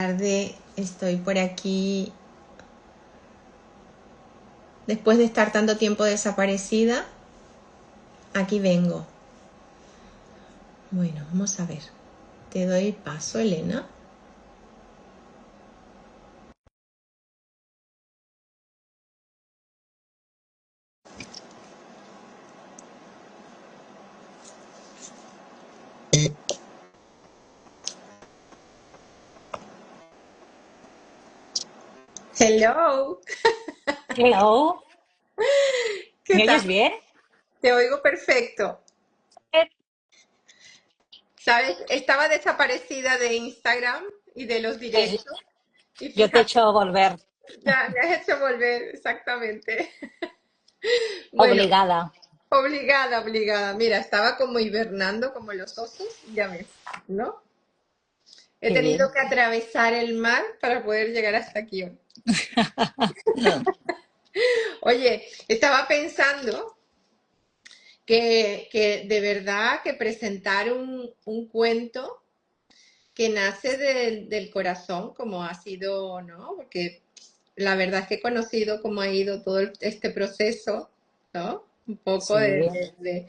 Tarde, estoy por aquí después de estar tanto tiempo desaparecida. Aquí vengo. Bueno, vamos a ver. Te doy paso, Elena. Hello. Hello, ¿Qué ¿me tal? oyes bien? Te oigo perfecto. Eh, ¿Sabes? Estaba desaparecida de Instagram y de los Pues directos. Y yo te fíjate, echo volver, ya me has hecho volver, exactamente. Bueno, obligada. obligada, obligada. Mira, estaba como hibernando como los osos, ya ves, ¿no? He Qué tenido bien. que atravesar el mar para poder llegar hasta aquí hoy. Oye, estaba pensando que de verdad que presentar un cuento que nace del corazón, como ha sido, ¿no? Porque la verdad es que he conocido cómo ha ido todo este proceso, ¿no? Un poco Sí,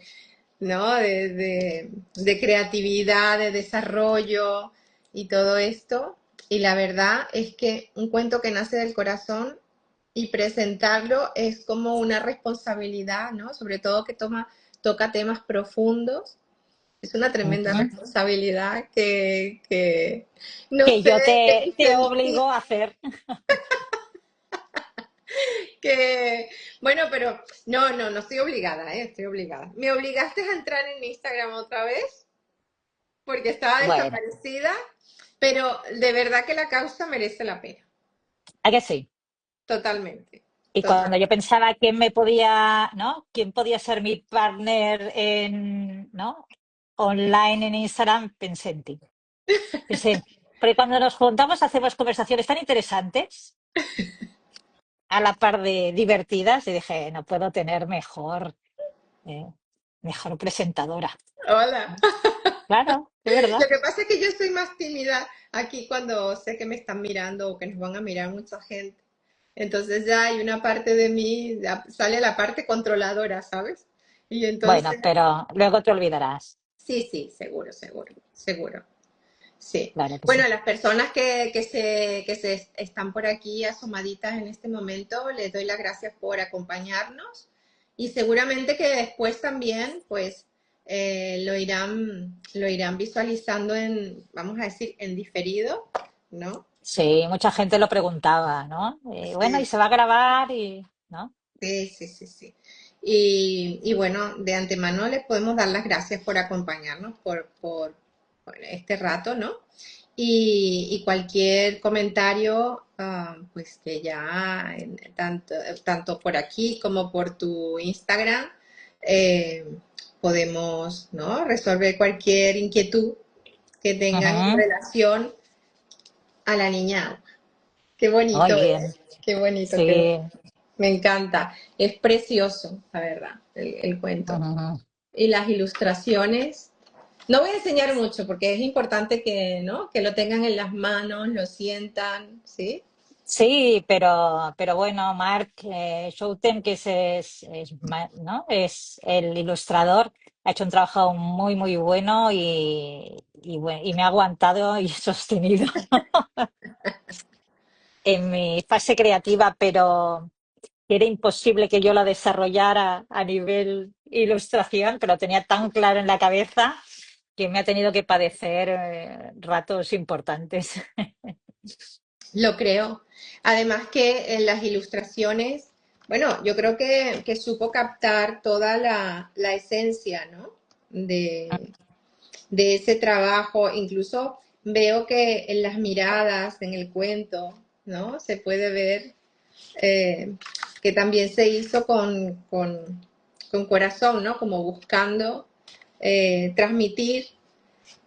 ¿no? De creatividad, de desarrollo y todo esto. Y la verdad es que un cuento que nace del corazón y presentarlo es como una responsabilidad, ¿no? Sobre todo que toca temas profundos. Es una tremenda ujú. responsabilidad que no Que sé, yo que ni te sentí, obligo a hacer. que... Bueno, pero no estoy obligada, ¿eh? Estoy obligada. ¿Me obligaste a entrar en Instagram otra vez? Porque estaba Bueno, desaparecida, pero de verdad que la causa merece la pena. ¿a que sí? Totalmente, Y cuando yo totalmente. pensaba quién me podía, ¿no? ¿Quién podía ser mi partner en, ¿no? Online en Instagram? Pensé en ti. Pensé, porque cuando nos juntamos hacemos conversaciones tan interesantes, a la par de divertidas, y dije, no puedo tener eh, mejor presentadora. Hola. Claro, de verdad. Lo que pasa es que yo soy más tímida aquí cuando sé que me están mirando o que nos van a mirar mucha gente. Entonces ya hay una parte de mí, ya sale la parte controladora, ¿sabes? Y Bueno, entonces, pero luego te olvidarás. sí, sí, seguro, seguro, seguro. Sí. Claro que Bueno, sí. a las personas que se están por aquí asomaditas en este momento, les doy las gracias por acompañarnos y seguramente que después también, pues, lo irán visualizando en, vamos a decir, en diferido, ¿no? Sí, mucha gente lo preguntaba, ¿no? Bueno, y Sí, se va a grabar y, ¿no? sí, sí, sí, sí. Y bueno, de antemano les podemos dar las gracias por acompañarnos por este rato, ¿no? Y cualquier comentario, pues que ya tanto por aquí como por tu Instagram, eh, podemos, ¿no? Resolver cualquier inquietud que tengan en Ujú. relación a la niña. Qué Muy bonito, ¿eh? bien. Qué bonito, qué bonito. Sí. Me encanta. Es precioso, la verdad, el cuento. Ujú. Y las ilustraciones. No voy a enseñar mucho porque es importante que, ¿no? Que lo tengan en las manos, lo sientan, ¿sí? Sí, pero bueno, Mark Schouten, que ¿no? Es el ilustrador, ha hecho un trabajo muy, muy bueno y me ha aguantado y sostenido en mi fase creativa, pero era imposible que yo la desarrollara a nivel ilustración, que lo tenía tan claro en la cabeza que me ha tenido que padecer ratos importantes. Lo creo. Además que en las ilustraciones, bueno, yo creo que supo captar toda la esencia, ¿no? De, de ese trabajo. Incluso veo que en las miradas, en el cuento, ¿no? Se puede ver eh, que también se hizo con corazón, ¿no? Como buscando transmitir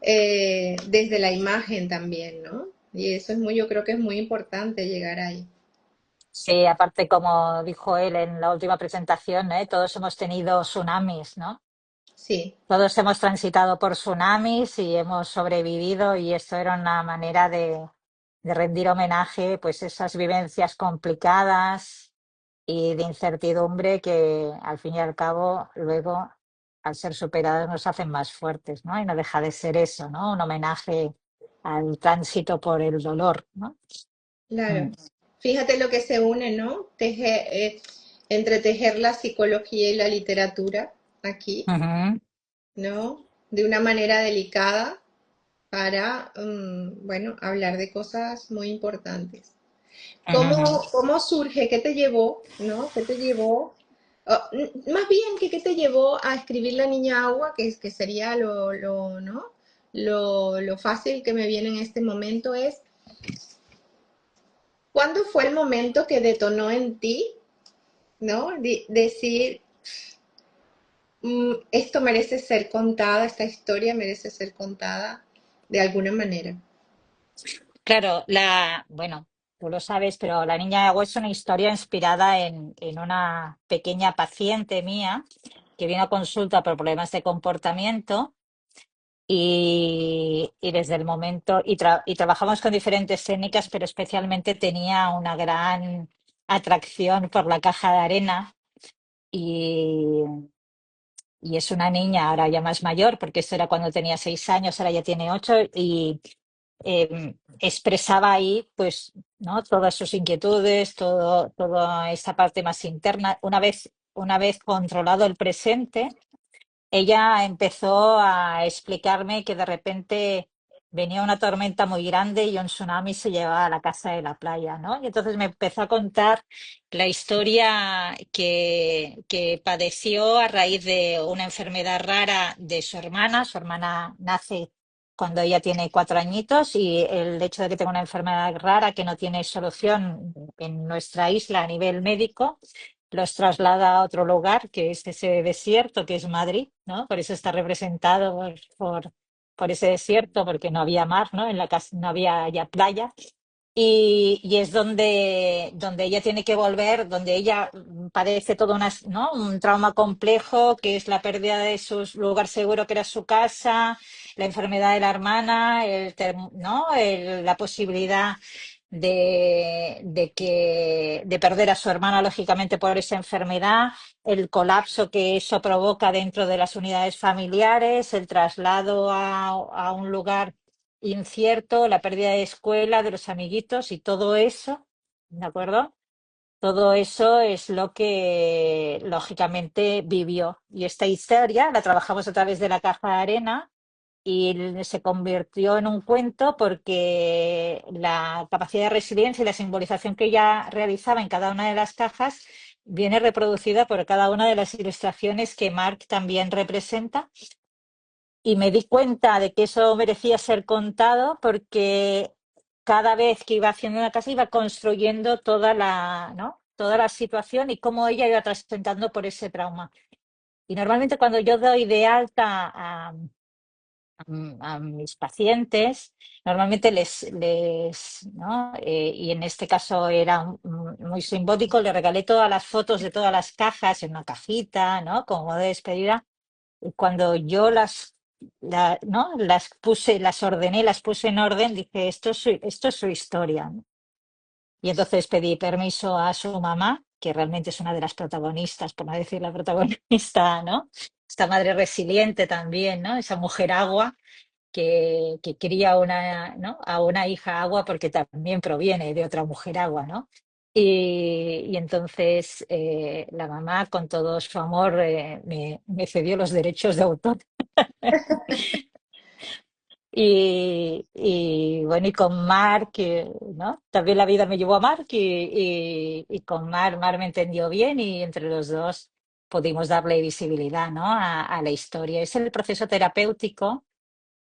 desde la imagen también, ¿no? Y eso es muy, yo creo que es muy importante llegar ahí. Sí, aparte, como dijo él en la última presentación, todos hemos tenido tsunamis, ¿no? Sí, Todos hemos transitado por tsunamis y hemos sobrevivido y esto era una manera de rendir homenaje, pues esas vivencias complicadas y de incertidumbre que al fin y al cabo luego, al ser superadas, nos hacen más fuertes, ¿no? Y no deja de ser eso, ¿no? Un homenaje al tránsito por el dolor, ¿no? Claro. Mm. Fíjate lo que se une, ¿no? Entretejer la psicología y la literatura aquí, Ujú, ¿no? De una manera delicada para, bueno, hablar de cosas muy importantes. ¿Cómo, ujú. cómo surge? ¿Qué te llevó? ¿No? ¿Qué te llevó? Más bien que qué te llevó a escribir La Niña Agua, que sería ¿no? Lo fácil que me viene en este momento es, ¿cuándo fue el momento que detonó en ti, ¿no? Decir, esto merece ser contada, esta historia merece ser contada de alguna manera. Claro, bueno, tú lo sabes, pero La Niña de Agua es una historia inspirada en una pequeña paciente mía que vino a consulta por problemas de comportamiento y desde el momento, y trabajamos con diferentes técnicas, pero especialmente tenía una gran atracción por la caja de arena y, y es una niña ahora ya más mayor, porque esto era cuando tenía 6 años, ahora ya tiene 8 y expresaba ahí, pues, ¿no? Todas sus inquietudes, toda esta parte más interna. Una vez controlado el presente, ella empezó a explicarme que de repente venía una tormenta muy grande y un tsunami se llevaba a la casa de la playa, ¿no? Y entonces me empezó a contar la historia que padeció a raíz de una enfermedad rara de su hermana. Su hermana nace cuando ella tiene 4 añitos y el hecho de que tenga una enfermedad rara que no tiene solución en nuestra isla a nivel médico los traslada a otro lugar, que es ese desierto, que es Madrid, ¿no? Por eso está representado por ese desierto, porque no había mar, ¿no? En la casa no había ya playa. Y es donde ella tiene que volver, donde ella padece todo ¿no? Un trauma complejo, que es la pérdida de su lugar seguro, que era su casa, la enfermedad de la hermana, ¿no? La posibilidad de perder a su hermana, lógicamente, por esa enfermedad, el colapso que eso provoca dentro de las unidades familiares, el traslado a un lugar incierto, la pérdida de escuela, de los amiguitos y todo eso, ¿de acuerdo? Todo eso es lo que lógicamente vivió. Y esta historia la trabajamos a través de la caja de arena y se convirtió en un cuento porque la capacidad de resiliencia y la simbolización que ella realizaba en cada una de las cajas viene reproducida por cada una de las ilustraciones que Mark también representa y me di cuenta de que eso merecía ser contado porque cada vez que iba haciendo una casa iba construyendo ¿no? Toda la situación y cómo ella iba transitando por ese trauma. Y normalmente cuando yo doy de alta a mis pacientes, normalmente ¿no? Y en este caso era muy simbólico, le regalé todas las fotos de todas las cajas en una cajita, ¿no? Como de despedida. Y cuando yo ¿no? Las puse, las ordené, las puse en orden, dije, esto es su historia, ¿no? Y entonces pedí permiso a su mamá, que realmente es una de las protagonistas, por no decir la protagonista, ¿no? Esta madre resiliente también, ¿no? Esa mujer agua que cría ¿no? a una hija agua porque también proviene de otra mujer agua, ¿no? Y entonces la mamá, con todo su amor, me cedió los derechos de autor. Y bueno, y con Mark, ¿no? También la vida me llevó a Mark y con Mar me entendió bien y entre los dos pudimos darle visibilidad, ¿no? a la historia. Es el proceso terapéutico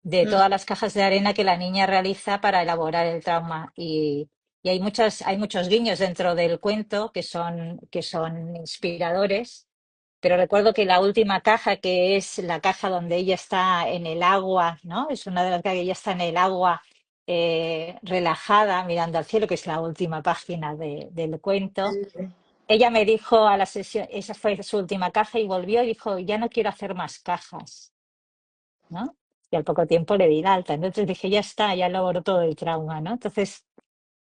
de Mm, todas las cajas de arena que la niña realiza para elaborar el trauma. Y hay muchos guiños dentro del cuento que son inspiradores. Pero recuerdo que la última caja, que es la caja donde ella está en el agua, ¿no? Es una de las que ella está en el agua relajada, mirando al cielo, que es la última página del cuento. Ella me dijo a la sesión, esa fue su última caja y volvió y dijo, ya no quiero hacer más cajas, ¿no? Y al poco tiempo le di la alta. Entonces dije, ya está, ya logró todo el trauma, ¿no? Entonces,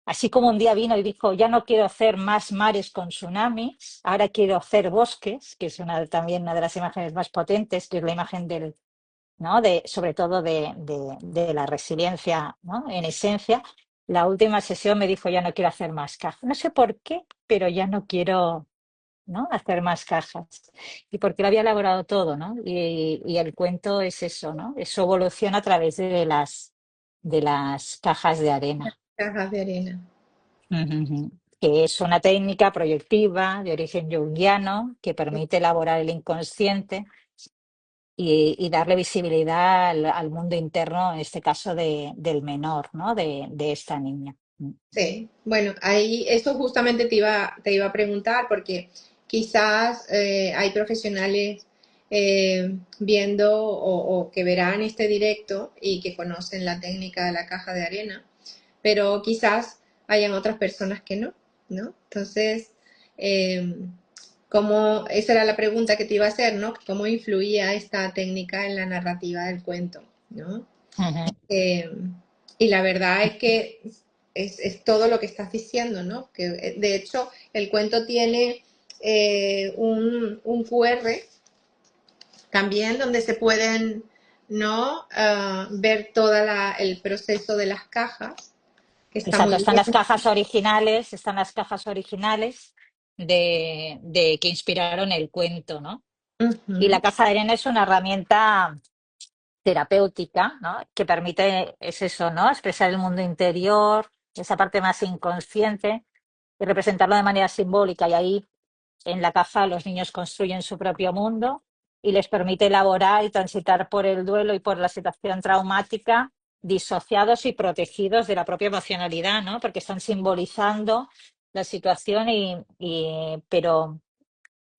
Así como un día vino y dijo, ya no quiero hacer más mares con tsunamis, ahora quiero hacer bosques, que es también una de las imágenes más potentes, que es la imagen del, ¿no? Sobre todo de la resiliencia, ¿no? En esencia, la última sesión me dijo, ya no quiero hacer más cajas. No sé por qué, pero ya no quiero, ¿no? Hacer más cajas. Y porque lo había elaborado todo, ¿no? Y el cuento es eso, ¿no? Eso evoluciona a través de las cajas de arena. Cajas de arena. Ujú. Que es una técnica proyectiva de origen junguiano que permite elaborar el inconsciente y darle visibilidad al mundo interno, en este caso del menor, ¿no? De esta niña. Sí, bueno, ahí eso justamente te iba a preguntar porque quizás hay profesionales viendo o que verán este directo y que conocen la técnica de la caja de arena, pero quizás hayan otras personas que no, ¿no? Entonces, eh, esa era la pregunta que te iba a hacer, ¿no? ¿Cómo influía esta técnica en la narrativa del cuento, ¿no? Ujú. Eh, y la verdad es que es todo lo que estás diciendo, ¿no? Que de hecho el cuento tiene un QR también donde se pueden, ¿no? Ver todo el proceso de las cajas, que está Exacto, muy están bien. están las cajas originales de que inspiraron el cuento, ¿no? Y la Ujú, caja de arena es una herramienta terapéutica, ¿no? Que permite, es eso, ¿no? Expresar el mundo interior, esa parte más inconsciente y representarlo de manera simbólica. Y ahí en la caja los niños construyen su propio mundo y les permite elaborar y transitar por el duelo y por la situación traumática disociados y protegidos de la propia emocionalidad, ¿no? Porque están simbolizando la situación pero,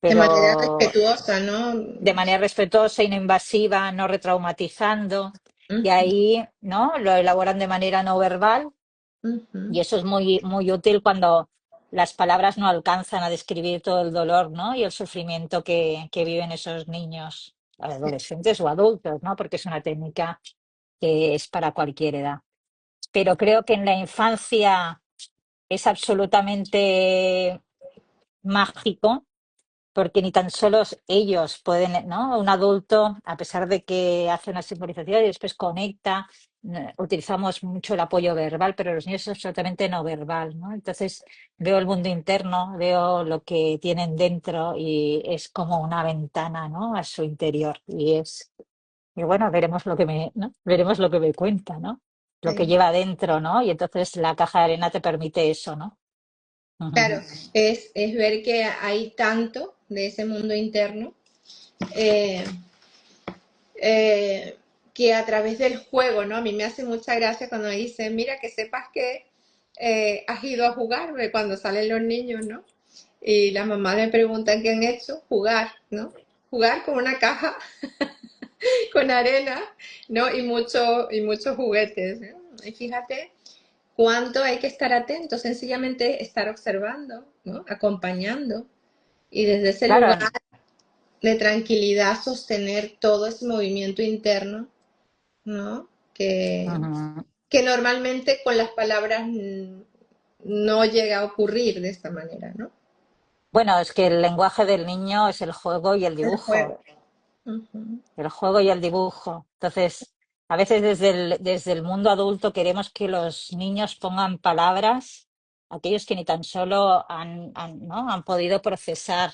de manera pero respetuosa, ¿no? de manera respetuosa y no invasiva, no retraumatizando. Y Ujú, ahí, ¿no? Lo elaboran de manera no verbal y ujú. eso es muy, muy útil cuando las palabras no alcanzan a describir todo el dolor, ¿no? Y el sufrimiento que viven esos niños, adolescentes o adultos, ¿no? Porque es una técnica que es para cualquier edad. Pero creo que en la infancia es absolutamente mágico porque ni tan solo ellos pueden, ¿no? Un adulto, a pesar de que hace una simbolización y después conecta, utilizamos mucho el apoyo verbal, pero los niños es absolutamente no verbal, ¿no? Entonces veo el mundo interno, veo lo que tienen dentro y es como una ventana, ¿no? A su interior. Y bueno, veremos ¿no? Veremos lo que me cuenta, ¿no? Lo que Sí. lleva dentro, ¿no? Y entonces la caja de arena te permite eso, ¿no? Claro, Ujú. es ver que hay tanto de ese mundo interno eh, eh, que a través del juego, ¿no? A mí me hace mucha gracia cuando me dicen, mira, que sepas que has ido a jugar, cuando salen los niños, ¿no? Y las mamás me preguntan qué han hecho, jugar, ¿no? Jugar con una caja, con arena, ¿no? Y muchos juguetes, ¿no? Y fíjate cuánto hay que estar atentos, sencillamente estar observando, ¿no? Acompañando. Y desde ese lugar Claro. de tranquilidad sostener todo ese movimiento interno, ¿no? Que, Ujú. que normalmente con las palabras no llega a ocurrir de esta manera, ¿no? Bueno, es que el lenguaje del niño es el juego y el El dibujo, juego. Ujú. el juego y el dibujo. Entonces, a veces desde el mundo adulto queremos que los niños pongan palabras, aquellos que ni tan solo ¿no? han podido procesar.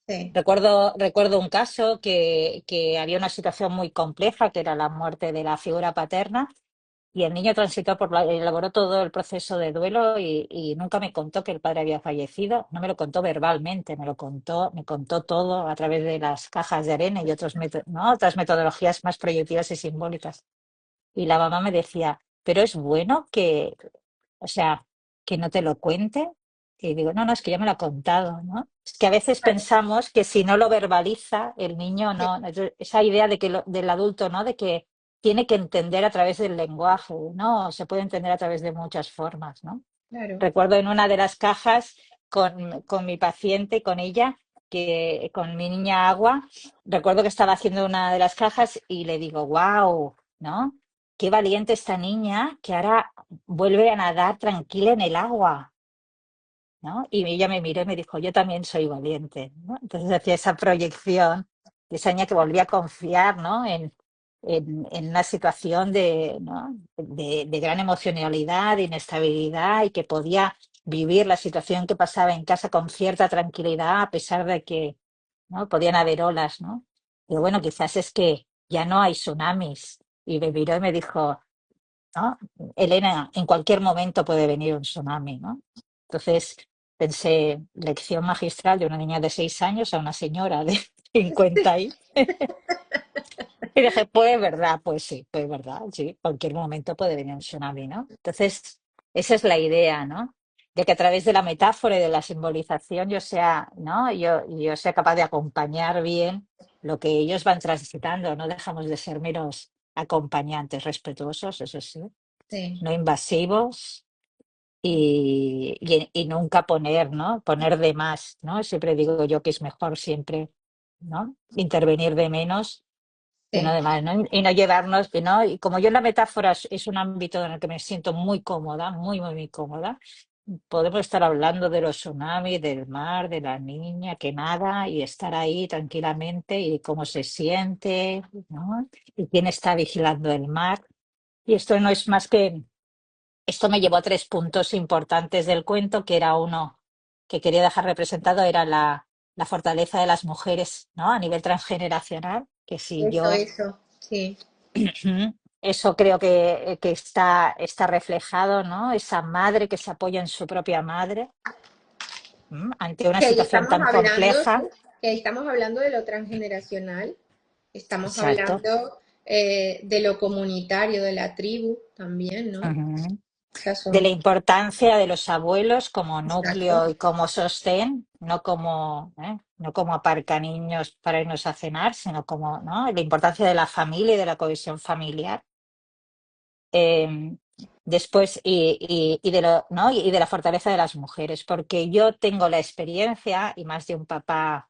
Sí, Recuerdo un caso que había una situación muy compleja, que era la muerte de la figura paterna, y el niño elaboró todo el proceso de duelo y nunca me contó que el padre había fallecido. No me lo contó verbalmente, me contó todo a través de las cajas de arena y ¿no? Otras metodologías más proyectivas y simbólicas. Y la mamá me decía, pero es bueno o sea, que no te lo cuente. Y digo, no, no, es que ya me lo ha contado, ¿no? Es que a veces pensamos que si no lo verbaliza, el niño sí, no. Esa idea del adulto, ¿no? De que tiene que entender a través del lenguaje, ¿no? Se puede entender a través de muchas formas, ¿no? claro. Recuerdo en una de las cajas con mi paciente, con ella, con mi niña Agua, recuerdo que estaba haciendo una de las cajas y le digo, wow, ¿no? qué valiente esta niña que ahora vuelve a nadar tranquila en el agua, ¿no? Y ella me miró y me dijo, yo también soy valiente, ¿no? Entonces hacía esa proyección de esa niña que volvía a confiar, ¿no? En una situación de, ¿no? de gran emocionalidad, de inestabilidad y que podía vivir la situación que pasaba en casa con cierta tranquilidad a pesar de que, ¿no? Podían haber olas, ¿no? Pero bueno, quizás es que ya no hay tsunamis. Y me miró y me dijo, ¿no? Elena, en cualquier momento puede venir un tsunami, ¿no? Entonces pensé, lección magistral de una niña de 6 años a una señora de 50 y dije, pues verdad, pues sí, pues verdad, sí, cualquier momento puede venir un tsunami, ¿no? Entonces, esa es la idea, ¿no? De que a través de la metáfora y de la simbolización yo sea, ¿no? Yo sea capaz de acompañar bien lo que ellos van transitando, no dejamos de ser meros acompañantes respetuosos, eso sí, Sí, no invasivos y nunca poner, ¿no? Poner de más, ¿no? Siempre digo yo que es mejor siempre, ¿no? Intervenir de menos que no sí. de más, ¿no? Y no llevarnos, ¿no? Y como yo en la metáfora es un ámbito en el que me siento muy cómoda, muy, muy, muy cómoda, podemos estar hablando de los tsunamis, del mar, de la niña que nada y estar ahí tranquilamente y cómo se siente, ¿no? Y quién está vigilando el mar. Y esto no es más que esto me llevó a 3 puntos importantes del cuento, que era uno que quería dejar representado, era la fortaleza de las mujeres, ¿no? A nivel transgeneracional, que si yo, Eso, sí. eso creo que está reflejado, ¿no? Esa madre que se apoya en su propia madre, ante una Que ahí situación estamos tan hablando, sí, compleja. que ahí estamos hablando de lo transgeneracional, estamos Exacto. hablando de lo comunitario, de la tribu también, ¿no? Ujú. Esas De la son, importancia de los abuelos como exacto. núcleo y como sostén, no como aparca niños para irnos a cenar, sino como, ¿no? La importancia de la familia y de la cohesión familiar. Eh, después, y de ¿no? Y de la fortaleza de las mujeres, porque yo tengo la experiencia, y más de un papá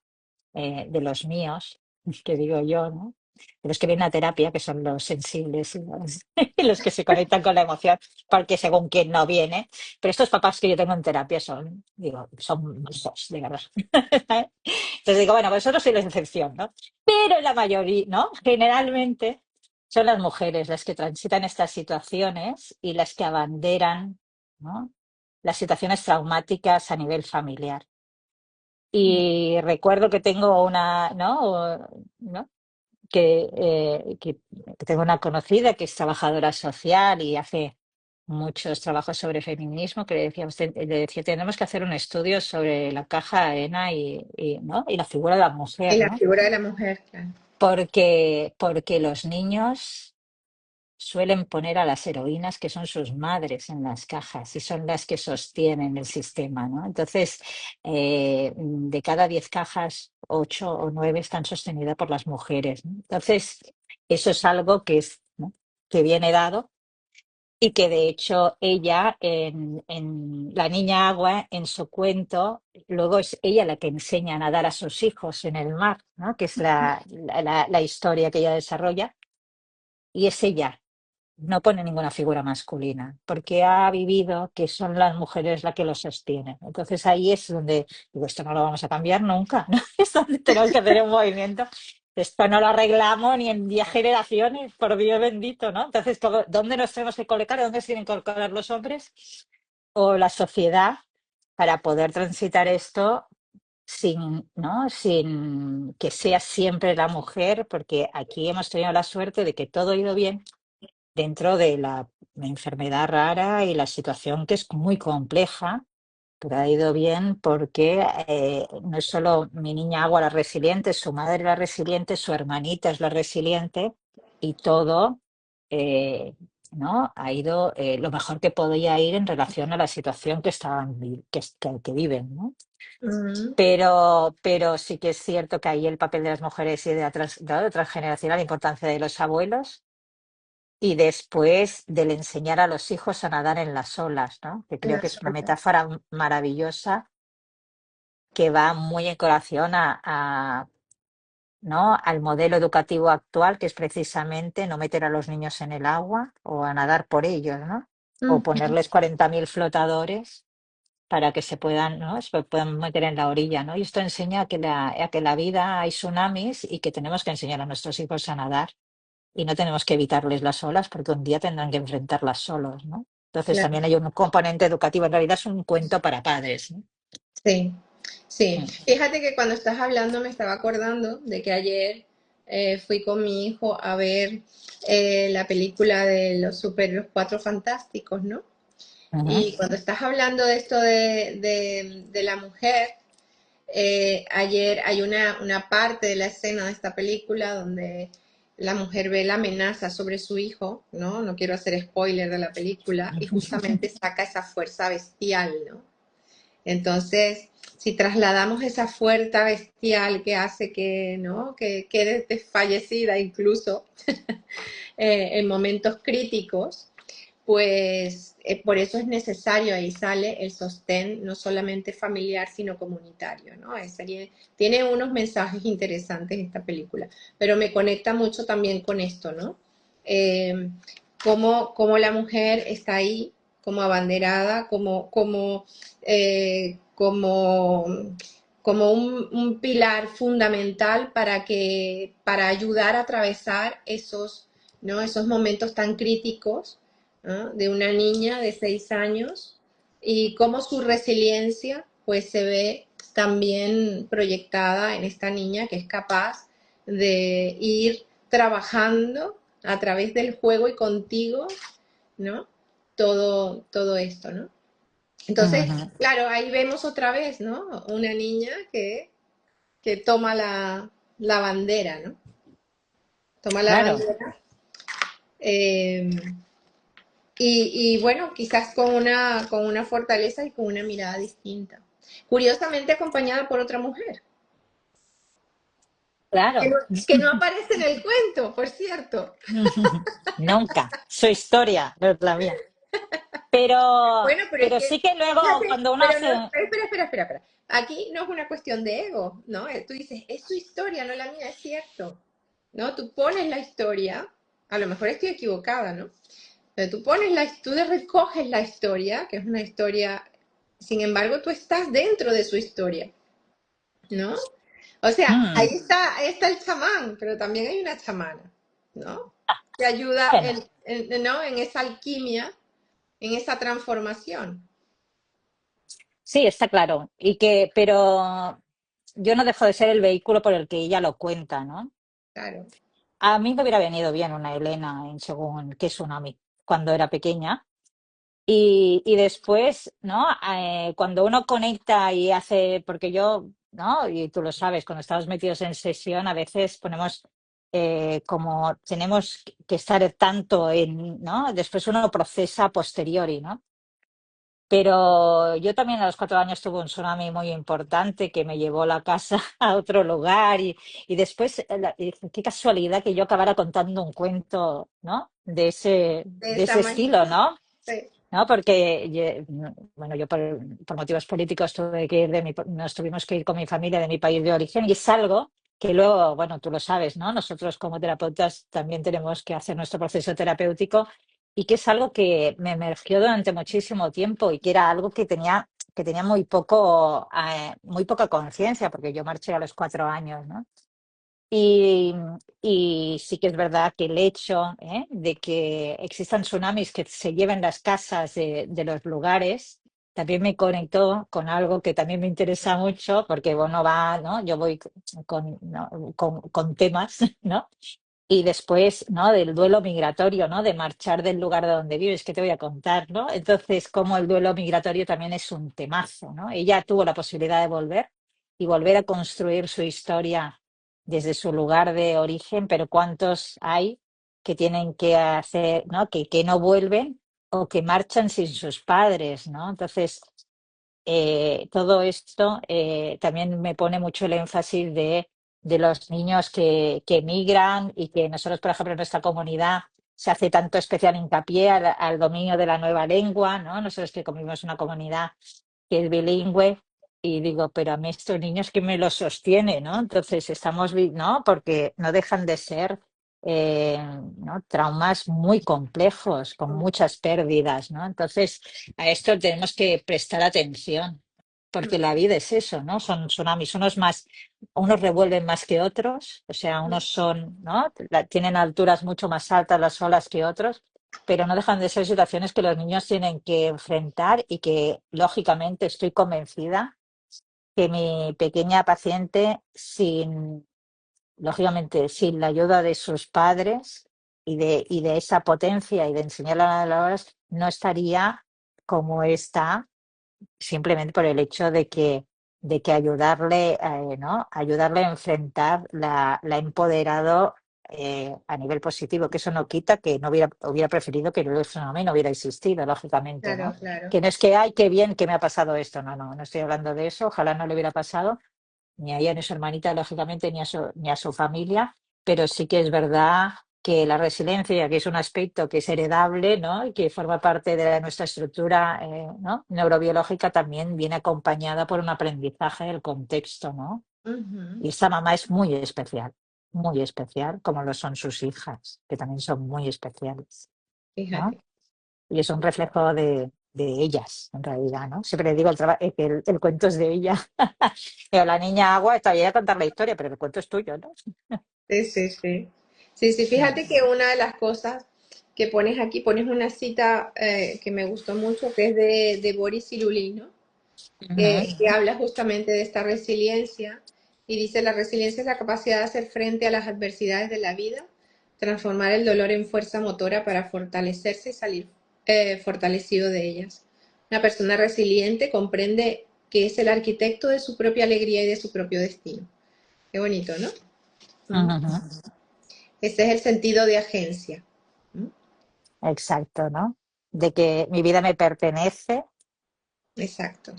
de los míos, que digo yo, ¿no? De los que vienen a terapia, que son los sensibles y los, y los que se conectan con la emoción, porque según quien no viene, pero estos papás que yo tengo en terapia son, digo, son dos, de verdad. Entonces digo, bueno, vosotros sois la excepción, ¿no? Pero la mayoría, ¿no? Generalmente son las mujeres las que transitan estas situaciones y las que abanderan, ¿no? Las situaciones traumáticas a nivel familiar. Y recuerdo que tengo una, ¿no? Que tengo una conocida que es trabajadora social y hace muchos trabajos sobre feminismo, que le decía, tenemos que hacer un estudio sobre la caja ENA ¿no? Y la figura de la Y mujer, la ¿no? figura de la mujer, claro. Porque los niños suelen poner a las heroínas que son sus madres en las cajas y son las que sostienen el sistema, ¿no? Entonces, de cada 10 cajas, 8 o 9 están sostenidas por las mujeres, ¿no? Entonces, eso es algo ¿no? que viene dado y que de hecho ella en La Niña Agua, en su cuento, luego es ella la que enseña a nadar a sus hijos en el mar, ¿no? Que es la historia que ella desarrolla. Y es ella, no pone ninguna figura masculina, porque ha vivido que son las mujeres las que lo sostienen. Entonces ahí es donde digo, esto no lo vamos a cambiar nunca, ¿no? Es donde tenemos que hacer un movimiento. Esto no lo arreglamos ni en 10 generaciones, por Dios bendito, ¿no? Entonces, ¿dónde nos tenemos que colocar? ¿Dónde se tienen que colocar los hombres o la sociedad para poder transitar esto sin, ¿no? Sin que sea siempre la mujer? Porque aquí hemos tenido la suerte de que todo ha ido bien dentro de la enfermedad rara y la situación que es muy compleja, pero ha ido bien porque no es solo mi niña Agua la resiliente, su madre la resiliente, su hermanita es la resiliente y todo, eh, ¿no? Ha ido lo mejor que podía ir en relación a la situación que estaban, que viven, ¿no? Ujú, Pero sí que es cierto que ahí el papel de las mujeres y de transgeneracional, la importancia de los abuelos y después del enseñar a los hijos a nadar en las olas, ¿no? Que en creo la que es una sopa. metáfora maravillosa que va muy en colación ¿no? Al modelo educativo actual, que es precisamente no meter a los niños en el agua o a nadar por ellos, ¿no? O Ujú, ponerles 40.000 flotadores para que se puedan, ¿no? Se puedan meter en la orilla, ¿no? Y esto enseña a que la vida hay tsunamis y que tenemos que enseñar a nuestros hijos a nadar y no tenemos que evitarles las olas porque un día tendrán que enfrentarlas solos, ¿no? Entonces claro. también hay un componente educativo. En realidad es un cuento para padres, ¿no? Sí, sí. Mm. Fíjate que cuando estás hablando me estaba acordando de que ayer fui con mi hijo a ver la película de los Cuatro Fantásticos, ¿no? Ujú, Y cuando estás hablando de esto de la mujer, ayer hay una parte de la escena de esta película donde la mujer ve la amenaza sobre su hijo, ¿no? No quiero hacer spoiler de la película, y justamente saca esa fuerza bestial, ¿no? Entonces, si trasladamos esa fuerza bestial que hace que, ¿no? que quede desfallecida incluso en momentos críticos, pues por eso es necesario, ahí sale el sostén no solamente familiar, sino comunitario, ¿no? Tiene unos mensajes interesantes esta película, pero me conecta mucho también con esto, ¿no? Eh, cómo la mujer está ahí como abanderada, como como un pilar fundamental para ayudar a atravesar esos, ¿no? esos momentos tan críticos, ¿no? de una niña de 6 años y cómo su resiliencia pues se ve también proyectada en esta niña que es capaz de ir trabajando a través del juego y contigo, ¿no? Todo esto, ¿no? Entonces, ujú. claro, ahí vemos otra vez, ¿no? Una niña que toma la bandera, ¿no? Toma la Claro, bandera. eh, y bueno, quizás con una fortaleza y con una mirada distinta. Curiosamente acompañada por otra mujer, que no, claro. que no aparece en el cuento, por cierto. Nunca. Su historia, no es la mía. Pero, Bueno, pero es pero que, sí que luego fíjate, cuando uno pero no, hace... espera. Aquí no es una cuestión de ego, ¿no? Tú dices, es su historia, no la mía, es cierto, ¿no? Tú pones la historia, a lo mejor estoy equivocada, ¿no? Pero tú le recoges la historia, que es una historia, sin embargo, tú estás dentro de su historia, ¿no? O sea, Mm, ahí está el chamán, pero también hay una chamana, ¿no? Que ayuda bueno, ¿no? en esa alquimia, en esa transformación. sí, está claro. Pero yo no dejo de ser el vehículo por el que ella lo cuenta, ¿no? Claro, A mí me hubiera venido bien una Elena en Según qué tsunami cuando era pequeña. Y después, ¿no? Cuando uno conecta y hace, porque yo, ¿no? Y tú lo sabes, cuando estamos metidos en sesión, a veces ponemos como tenemos que estar tanto en, ¿no? Después uno procesa a posteriori, ¿no? Pero yo también a los 4 años tuve un tsunami muy importante que me llevó la casa a otro lugar y después, y qué casualidad que yo acabara contando un cuento, ¿no? de De esa ese estilo, manera. ¿no? Sí, ¿No? Porque, bueno, yo por motivos políticos tuve que ir nos tuvimos que ir con mi familia de mi país de origen y es algo que luego, bueno, tú lo sabes, ¿no? Nosotros como terapeutas también tenemos que hacer nuestro proceso terapéutico y que es algo que me emergió durante muchísimo tiempo y que era algo que tenía muy poca conciencia, porque yo marché a los 4 años, ¿no? Y, y sí que es verdad que el hecho, de que existan tsunamis que se lleven las casas de los lugares también me conectó con algo que también me interesa mucho, porque bueno, ¿no? Yo voy ¿no? con temas, ¿no? Y después, ¿no? Del duelo migratorio, ¿no? De marchar del lugar de donde vives, que te voy a contar, ¿no? Entonces, como el duelo migratorio también es un temazo, ¿no? Ella tuvo la posibilidad de volver y volver a construir su historia desde su lugar de origen, pero ¿cuántos hay que tienen que hacer, ¿no? Que no vuelven o que marchan sin sus padres, ¿no? Entonces, todo esto también me pone mucho el énfasis de los niños que emigran y que nosotros, por ejemplo, en nuestra comunidad se hace tanto especial hincapié al dominio de la nueva lengua, ¿no? Nosotros que convivimos en una comunidad que es bilingüe, Y digo, pero a mí estos niños, ¿quién me los sostiene, no? Entonces ¿no? Porque no dejan de ser, eh, ¿no? Traumas muy complejos, con muchas pérdidas, ¿no? Entonces, a esto tenemos que prestar atención, porque la vida es eso, ¿no? Son tsunamis, unos revuelven más que otros, o sea, unos son, ¿no? Tienen alturas mucho más altas las olas que otros, pero no dejan de ser situaciones que los niños tienen que enfrentar y que, lógicamente, estoy convencida que mi pequeña paciente, lógicamente, sin la ayuda de sus padres y de esa potencia y de enseñarle a las palabras, no estaría como está, simplemente por el hecho de que ayudarle, ¿no? Ayudarle a enfrentar la ha empoderado a nivel positivo, que eso no quita que no hubiera preferido que el tsunami no hubiera existido, lógicamente, Claro, ¿no? claro. Que no es que, ay, qué bien que me ha pasado esto, no estoy hablando de eso, ojalá no le hubiera pasado, ni a ella ni a su hermanita, lógicamente, ni a su familia, pero sí que es verdad que la resiliencia, que es un aspecto que es heredable, ¿no? Y que forma parte de nuestra estructura, ¿no? Neurobiológica, también viene acompañada por un aprendizaje del contexto, ¿no? Ujú. Y esta mamá es muy especial, como lo son sus hijas, que también son muy especiales, ¿no? Fíjate. Y es un reflejo de ellas, en realidad, ¿no? Siempre digo que el cuento es de ella. Pero la niña Agua está bien a contar la historia, pero el cuento es tuyo, ¿no? Sí, sí, sí. Sí, sí, fíjate que una de las cosas que pones aquí, pones una cita que me gustó mucho, que es de Boris Cyrulnik, ¿no? Ujú, Que habla justamente de esta resiliencia y dice, la resiliencia es la capacidad de hacer frente a las adversidades de la vida, transformar el dolor en fuerza motora para fortalecerse y salir fortalecido de ellas. Una persona resiliente comprende que es el arquitecto de su propia alegría y de su propio destino. Qué bonito, ¿no? ¿Mm? ujú. Ese es el sentido de agencia. ¿Mm? Exacto, ¿no? De que mi vida me pertenece Exacto.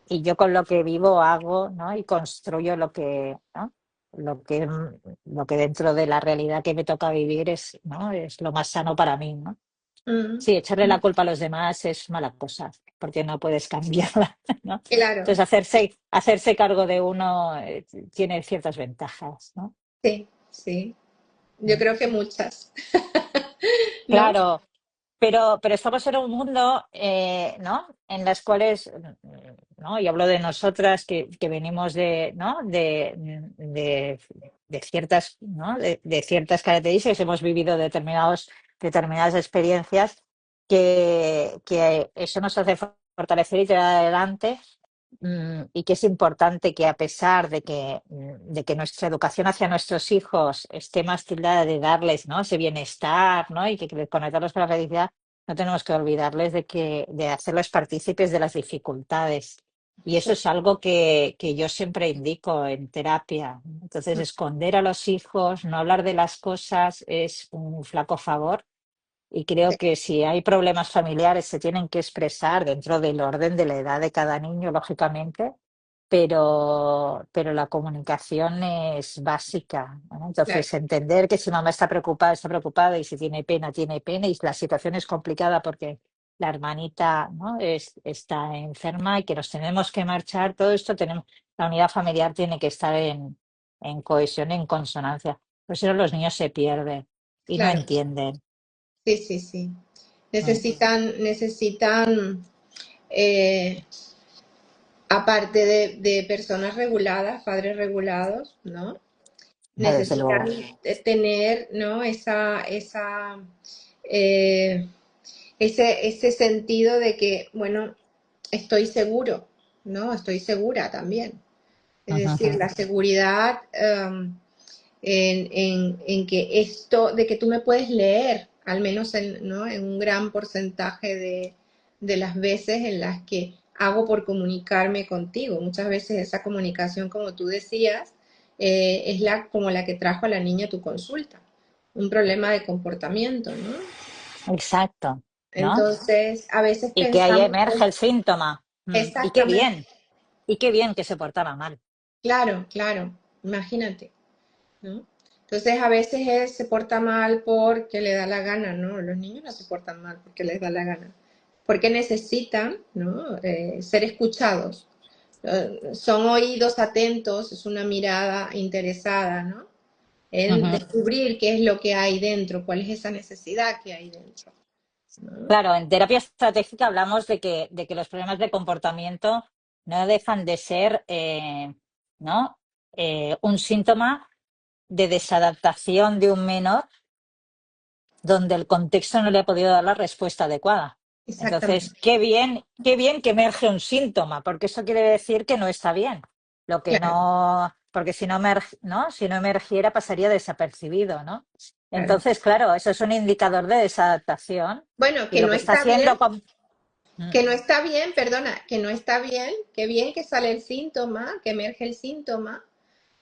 y yo con lo que vivo hago, ¿no? Y construyo ¿no? Lo que dentro de la realidad que me toca vivir ¿no? Es lo más sano para mí, ¿no? Mm. Sí, echarle la culpa a los demás es mala cosa, porque no puedes cambiarla, ¿no? Claro, Entonces, hacerse cargo de uno tiene ciertas ventajas, ¿no? sí, sí. Yo creo que muchas, ¿no? Claro, pero estamos en un mundo, ¿no? En las cuales, ¿no? Y hablo de nosotras que venimos ¿no? De ciertas, ¿no? De ciertas características, hemos vivido determinadas experiencias que eso nos hace fortalecer y tirar adelante. Y que es importante que a pesar de que nuestra educación hacia nuestros hijos esté más tildada de darles, ¿no? Ese bienestar, ¿no? Y que conectarlos con la felicidad, no tenemos que olvidarles de hacerlos partícipes de las dificultades. Y eso es algo que yo siempre indico en terapia. Entonces, esconder a los hijos, no hablar de las cosas es un flaco favor, y creo que si hay problemas familiares se tienen que expresar dentro del orden de la edad de cada niño, lógicamente, pero la comunicación es básica, ¿no? Claro, Entonces, entender que si mamá está preocupada, y si tiene pena, y la situación es complicada porque la hermanita, ¿no? está enferma y que nos tenemos que marchar, todo esto la unidad familiar tiene que estar en cohesión, en consonancia. Por eso los niños se pierden y no claro. entienden. Sí, sí, sí. Mm, Necesitan, eh, aparte de personas reguladas, padres regulados, ¿no? no, desde Necesitan luego. tener, ¿no? Eh, ese sentido de que, bueno, estoy seguro, ¿no? Estoy segura también. Es Ujú, decir, ujú. la seguridad en que esto, de que tú me puedes leer, al menos ¿no? en un gran porcentaje de las veces en las que hago por comunicarme contigo. Muchas veces esa comunicación, como tú decías, es como la que trajo a la niña a tu consulta, un problema de comportamiento, ¿no? Exacto, ¿no? Entonces, a veces Y que ahí pensamos emerge que el síntoma. exactamente, Y qué bien que se portaba mal. claro, claro, imagínate. ¿No? Entonces a veces él se porta mal porque le da la gana, ¿no? Los niños no se portan mal porque les da la gana, porque necesitan, ¿no? Ser escuchados, Son oídos atentos, es una mirada interesada, ¿no? En Ujú. descubrir qué es lo que hay dentro, cuál es esa necesidad que hay dentro, ¿no? Claro, en terapia estratégica hablamos de que los problemas de comportamiento no dejan de ser, ¿no? Un síntoma de desadaptación de un menor donde el contexto no le ha podido dar la respuesta adecuada. Entonces, Exactamente, qué bien que emerge un síntoma, porque eso quiere decir que no está bien. Lo que claro, no, porque si no, ¿no? Si no emergiera pasaría desapercibido, ¿no? claro. Entonces, claro, eso es un indicador de desadaptación Bueno, y que lo no que está está bien, haciendo Mm. que no está bien, perdona, que no está bien que sale el síntoma, que emerge el síntoma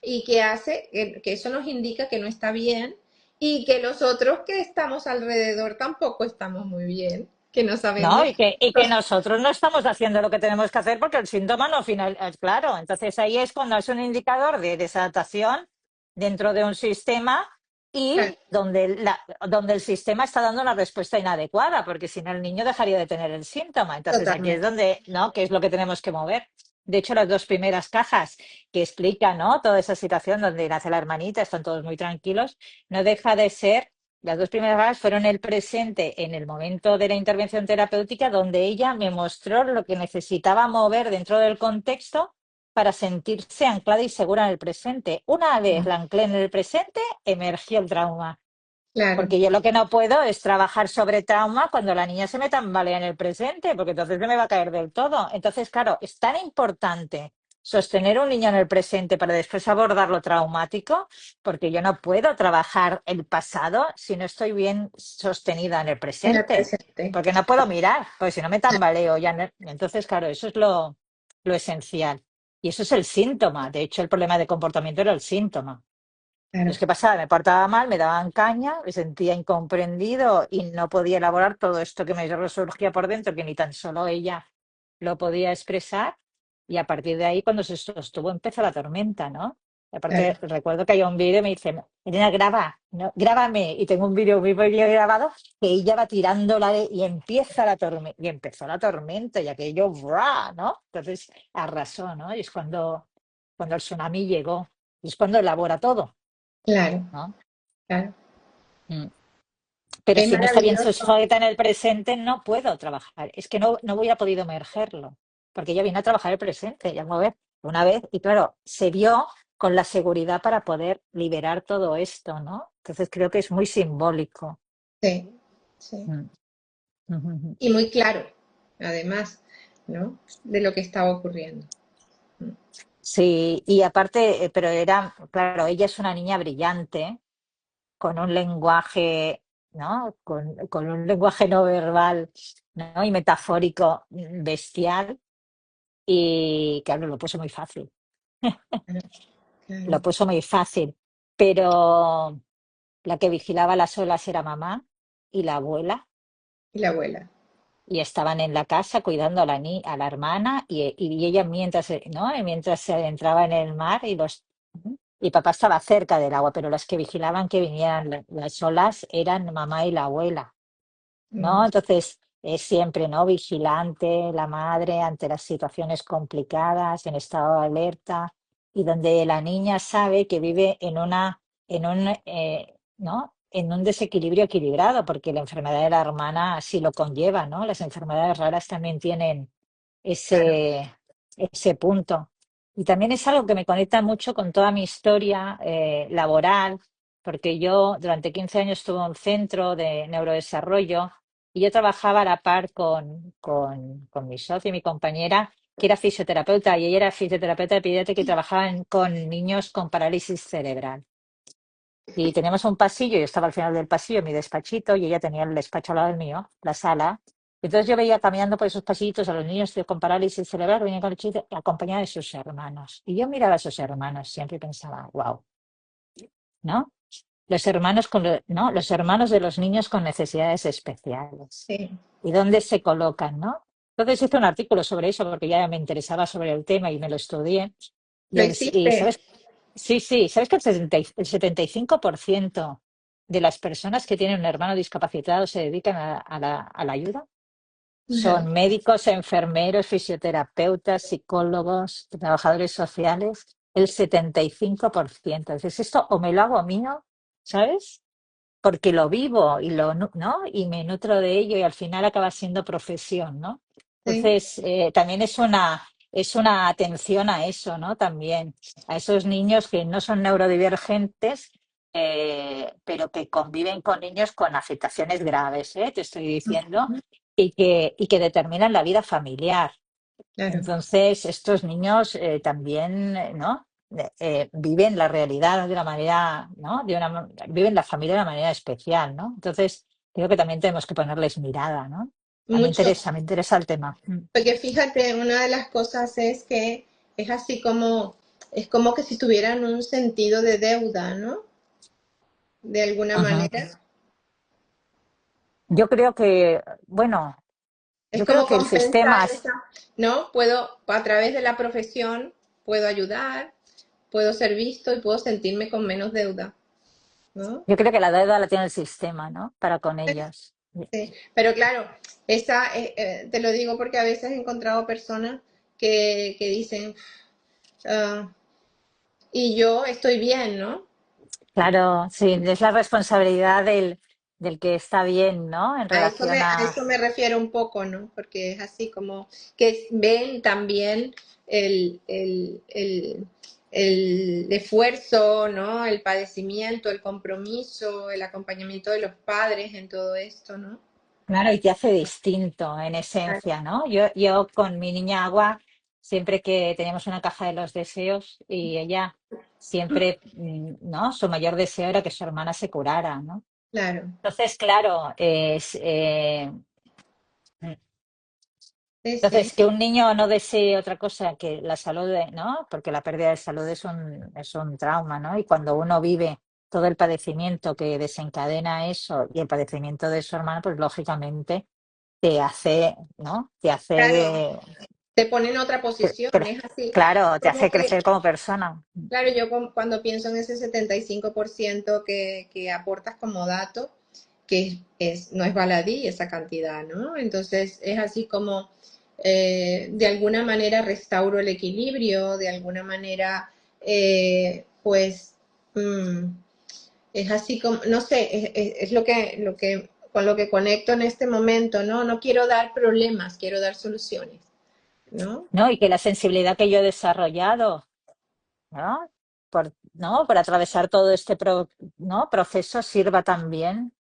y que hace, que eso nos indica que no está bien y que los otros que estamos alrededor tampoco estamos muy bien, que no ¿No? sabemos. Y que nosotros no estamos haciendo lo que tenemos que hacer porque el síntoma no final, claro. Entonces ahí es cuando es un indicador de desadaptación dentro de un sistema y Claro, donde el sistema está dando una respuesta inadecuada, porque si no el niño dejaría de tener el síntoma. Entonces aquí es totalmente. donde, ¿no? Que es lo que tenemos que mover. De hecho, las dos primeras cajas que explican, ¿no? Toda esa situación donde nace la hermanita, están todos muy tranquilos, no deja de ser las dos primeras horas fueron el presente en el momento de la intervención terapéutica, donde ella me mostró lo que necesitaba mover dentro del contexto para sentirse anclada y segura en el presente. Una vez la anclé en el presente, emergió el trauma. Claro, Porque yo lo que no puedo es trabajar sobre trauma cuando la niña se me tambalea en el presente, porque entonces se me va a caer del todo. Entonces, claro, es tan importante sostener un niño en el presente para después abordar lo traumático, porque yo no puedo trabajar el pasado si no estoy bien sostenida en el en el presente, presente. porque no puedo mirar, porque si no me tambaleo ya. Entonces, claro, eso es lo esencial. Y eso es el síntoma. De hecho, el problema de comportamiento era el síntoma. Claro, Entonces, ¿qué pasaba? Me portaba mal, me daban caña, me sentía incomprendido y no podía elaborar todo esto que me resurgía por dentro, que ni tan solo ella lo podía expresar. Y a partir de ahí, cuando se sostuvo, empezó la tormenta, ¿no? Y claro, aparte, recuerdo que hay un vídeo y me dice, Elena, graba, ¿no? Grábame. Y tengo un vídeo muy bien grabado que ella va tirando y empieza la tormenta. Y empezó la tormenta y aquello, ¡bra! ¿No? Entonces arrasó, ¿no? Y es cuando el tsunami llegó. Y es cuando elabora todo. claro, ¿No? claro. Mm. Pero Qué si no está bien maravilloso. sujeta en el presente, no puedo trabajar. Es que no voy a podido emergerlo, porque ella vino a trabajar el presente, ya a ver, una vez, y claro, se vio con la seguridad para poder liberar todo esto, ¿no? Entonces creo que es muy simbólico. Sí, sí. Mm. Ujú, ujú. Y muy claro, además, ¿no? De lo que estaba ocurriendo. Sí, y aparte, pero era, claro, ella es una niña brillante, con un lenguaje, ¿no? Con un lenguaje no verbal, ¿no? Y metafórico bestial. Y claro, lo puso muy fácil, Claro, lo claro. puso muy fácil, pero la que vigilaba las olas era mamá y la abuela, Y la abuela. y estaban en la casa cuidando a la hermana y ella mientras, ¿no? Y mientras se adentraba en el mar y papá estaba cerca del agua, pero las que vigilaban que vinieran las olas eran mamá y la abuela. ¿No? Mm, Entonces, es siempre, ¿no? Vigilante, la madre ante las situaciones complicadas, en estado de alerta, y donde la niña sabe que vive ¿no? En un desequilibrio equilibrado, porque la enfermedad de la hermana así lo conlleva, ¿no? Las enfermedades raras también tienen claro, ese punto. Y también es algo que me conecta mucho con toda mi historia laboral, porque yo durante 15 años estuve en un centro de neurodesarrollo y yo trabajaba a la par con mi socio y mi compañera, que era fisioterapeuta, y ella era fisioterapeuta pediátrica y trabajaba con niños con parálisis cerebral. Y teníamos un pasillo, yo estaba al final del pasillo, en mi despachito, y ella tenía el despacho al lado del mío, la sala. Entonces yo veía caminando por esos pasillitos a los niños con parálisis cerebral que venían con el chiste, acompañados de sus hermanos. Y yo miraba a sus hermanos siempre y pensaba, wow, ¿no? Los hermanos ¿no? Los hermanos de los niños con necesidades especiales. sí. ¿Y dónde se colocan, no? Entonces hice un artículo sobre eso porque ya me interesaba sobre el tema y me lo estudié. Lo Y hiciste. sabes, sí, sí, sabes que el 75% de las personas que tienen un hermano discapacitado se dedican a la ayuda. son médicos, enfermeros, fisioterapeutas, psicólogos, trabajadores sociales, el 75%. Dices, esto o me lo hago mío, ¿sabes? Porque lo vivo y ¿no? Y me nutro de ello y al final acaba siendo profesión, ¿no? Sí, Entonces, también es una atención a eso, ¿no? También a esos niños que no son neurodivergentes, pero que conviven con niños con afectaciones graves, te estoy diciendo, y que determinan la vida familiar. claro. Entonces, estos niños también, ¿no? Viven la realidad de una manera, ¿no? Viven la familia de una manera especial, ¿no? Entonces, creo que también tenemos que ponerles mirada, ¿no? Mucho. Me interesa el tema. Porque fíjate, una de las cosas es que es así como, es como que si tuvieran un sentido de deuda, ¿no? De alguna Ujú. manera. Yo creo que, bueno, Es yo creo como que el compensar sistema esa, ¿no? Puedo, a través de la profesión, puedo ayudar, puedo ser visto y puedo sentirme con menos deuda, ¿no? yo creo que la deuda la tiene el sistema, ¿no? Para con ellos. Sí. Pero claro, esa, te lo digo porque a veces he encontrado personas que dicen, "Ah, y yo estoy bien, ¿no? Claro, sí, es la responsabilidad del que está bien, ¿no? En relación A a. eso me refiero un poco, ¿no? Porque es así como que ven también el, el, el, el esfuerzo, ¿no? El padecimiento, el compromiso, el acompañamiento de los padres en todo esto, ¿no? Claro, y te hace distinto en Claro. esencia, ¿no? Yo con mi niña Agua, siempre que teníamos una caja de los deseos y ella siempre, ¿no? Su mayor deseo era que su hermana se curara, ¿no? Claro. Entonces, claro, Sí, sí, entonces que un niño no desee otra cosa que la salud, ¿no? Porque la pérdida de salud es un trauma, ¿no? Y cuando uno vive todo el padecimiento que desencadena eso y el padecimiento de su hermana, pues lógicamente te hace, ¿no? Te claro. hace, Te pone en otra posición, cre- es así. claro, te Como hace que, crecer como persona. claro, yo cuando pienso en ese 75% que aportas como dato, que no es baladí esa cantidad, ¿no? Entonces es así como de alguna manera restauro el equilibrio, de alguna manera, pues, mm, es así como, no sé, es con lo que conecto en este momento, ¿no? No quiero dar problemas, quiero dar soluciones, ¿no? ¿No? Y que la sensibilidad que yo he desarrollado, ¿no? Por atravesar todo este ¿no? proceso sirva también